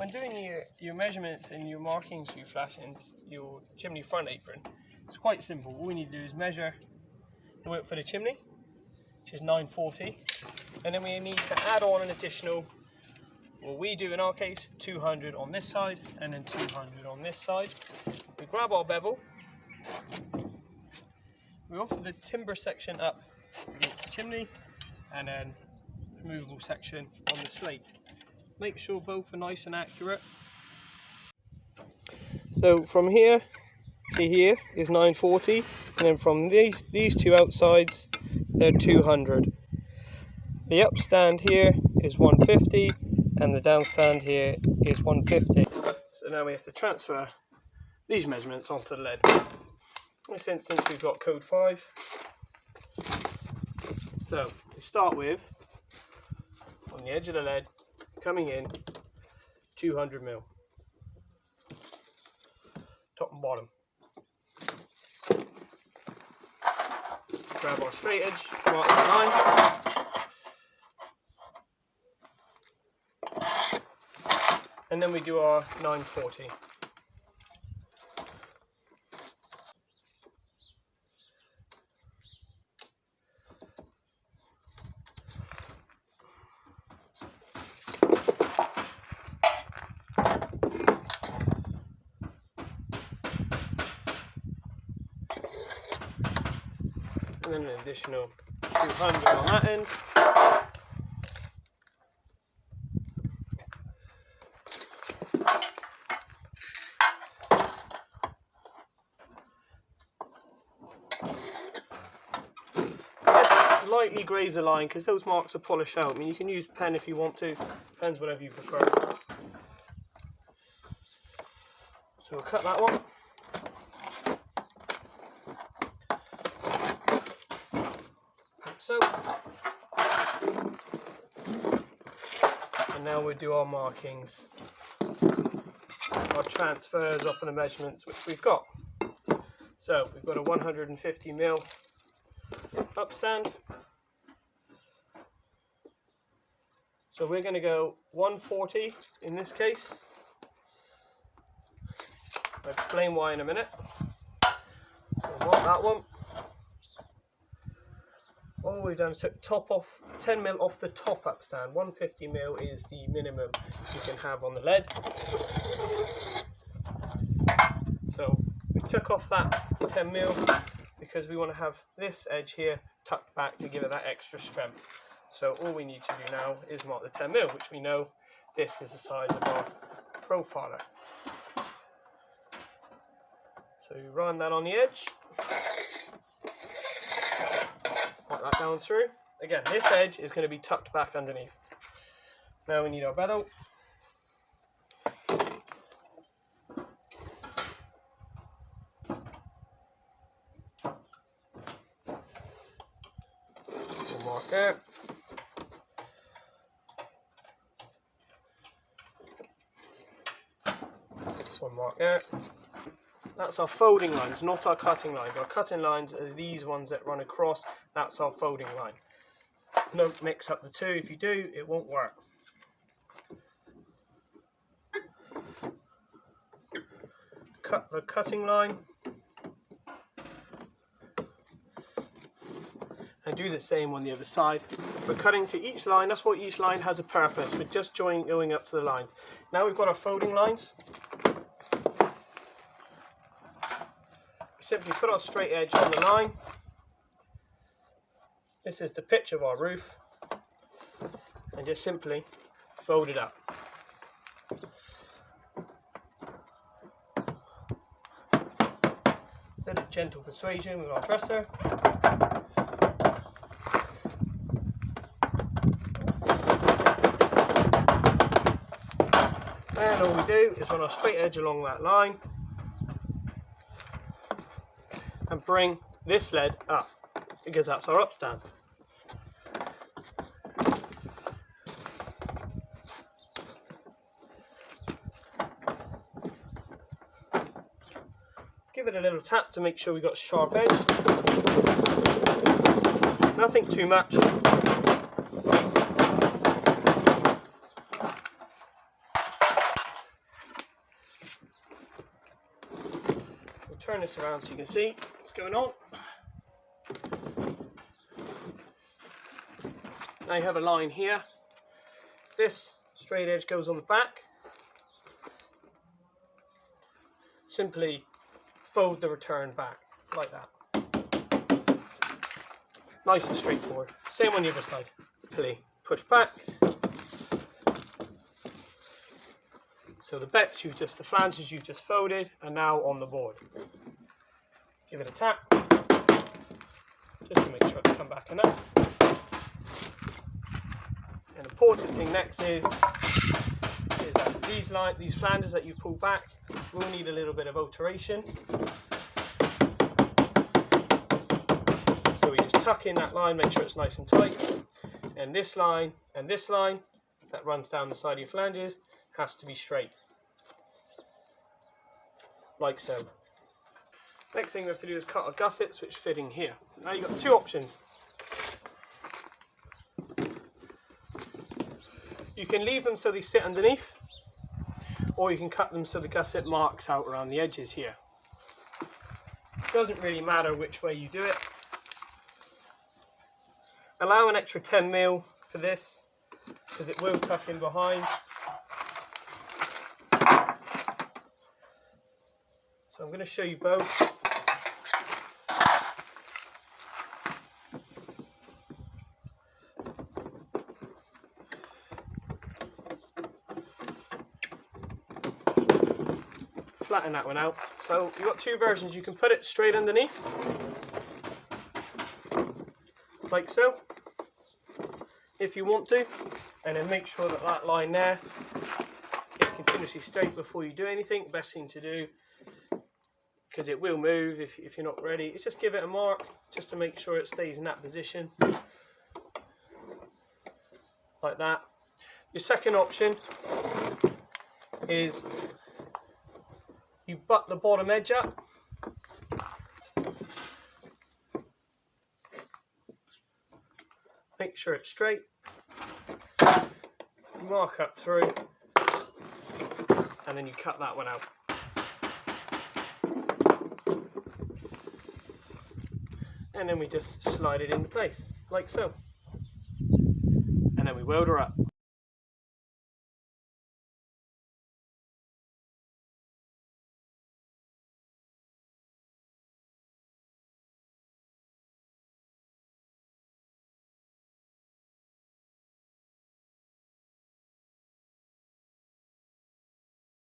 when doing your measurements and your markings for your flashings, your chimney front apron, it's quite simple. All we need to do is measure the width for the chimney, which is 940, and then we need to add on an additional, well, we do in our case 200 on this side and then 200 on this side. We grab our bevel, we offer the timber section up against the chimney and then removable section on the slate. Make sure both are nice and accurate. So from here to here is 940, and then from these two outsides they're 200. The upstand here is 150 and the downstand here is 150. So now we have to transfer these measurements onto the lead. In this instance we've got code 5. So we start with, on the edge of the lead, coming in 200 mil, top and bottom. Grab our straight edge, mark the line, and then we do our 940. And then an additional 200 on that end. Just lightly graze the line because those marks are polished out. I mean, you can use pen if you want to, depends whatever you prefer. So we'll cut that one. So, and now we do our markings, our transfers off of the measurements which we've got. So we've got a 150 mil upstand. So we're going to go 140 in this case. I'll explain why in a minute. So we'll mark that one. All we've done is took top off 10 mil off the top upstand. 150 mil is the minimum you can have on the lead. So we took off that 10 mil because we want to have this edge here tucked back to give it that extra strength. So all we need to do now is mark the 10 mil, which we know this is the size of our profiler. So you run that on the edge. Mark that down through. Again, this edge is going to be tucked back underneath. Now we need our bevel. We'll mark there. One mark there. That's our folding lines, not our cutting lines. Our cutting lines are these ones that run across. That's our folding line. Don't mix up the two. If you do, it won't work. Cut the cutting line. And do the same on the other side. We're cutting to each line. That's what each line has a purpose. We're just going up to the lines. Now we've got our folding lines. Simply put our straight edge on the line. This is the pitch of our roof, and just simply fold it up. Little gentle persuasion with our dresser. And all we do is run our straight edge along that line and bring this lead up, because that's our upstand. Give it a little tap to make sure we've got a sharp edge. Nothing too much. turn this around so you can see what's going on. Now you have a line here. This straight edge goes on the back. Simply fold the return back like that. Nice and straightforward. Same on the other side. Simply push back. So the bits the flanges you just folded are now on the board. Give it a tap, just to make sure it's come back enough. An important thing next is that these flanges that you've pulled back will need a little bit of alteration. So we just tuck in that line, make sure it's nice and tight. And this line that runs down the side of your flanges has to be straight. Like so. Next thing we have to do is cut our gussets which fit in here. Now you've got two options. You can leave them so they sit underneath, or you can cut them so the gusset marks out around the edges here. It doesn't really matter which way you do it. Allow an extra 10mm for this, because it will tuck in behind. So I'm going to show you both. Flatten that one out. So you've got two versions. You can put it straight underneath, like so, if you want to, and then make sure that that line there is continuously straight before you do anything. Best thing to do, because it will move if you're not ready, is just give it a mark just to make sure it stays in that position, like that. Your second option is you butt the bottom edge up, make sure it's straight, mark up through, and then you cut that one out. And then we just slide it into place, like so. And then we weld her up.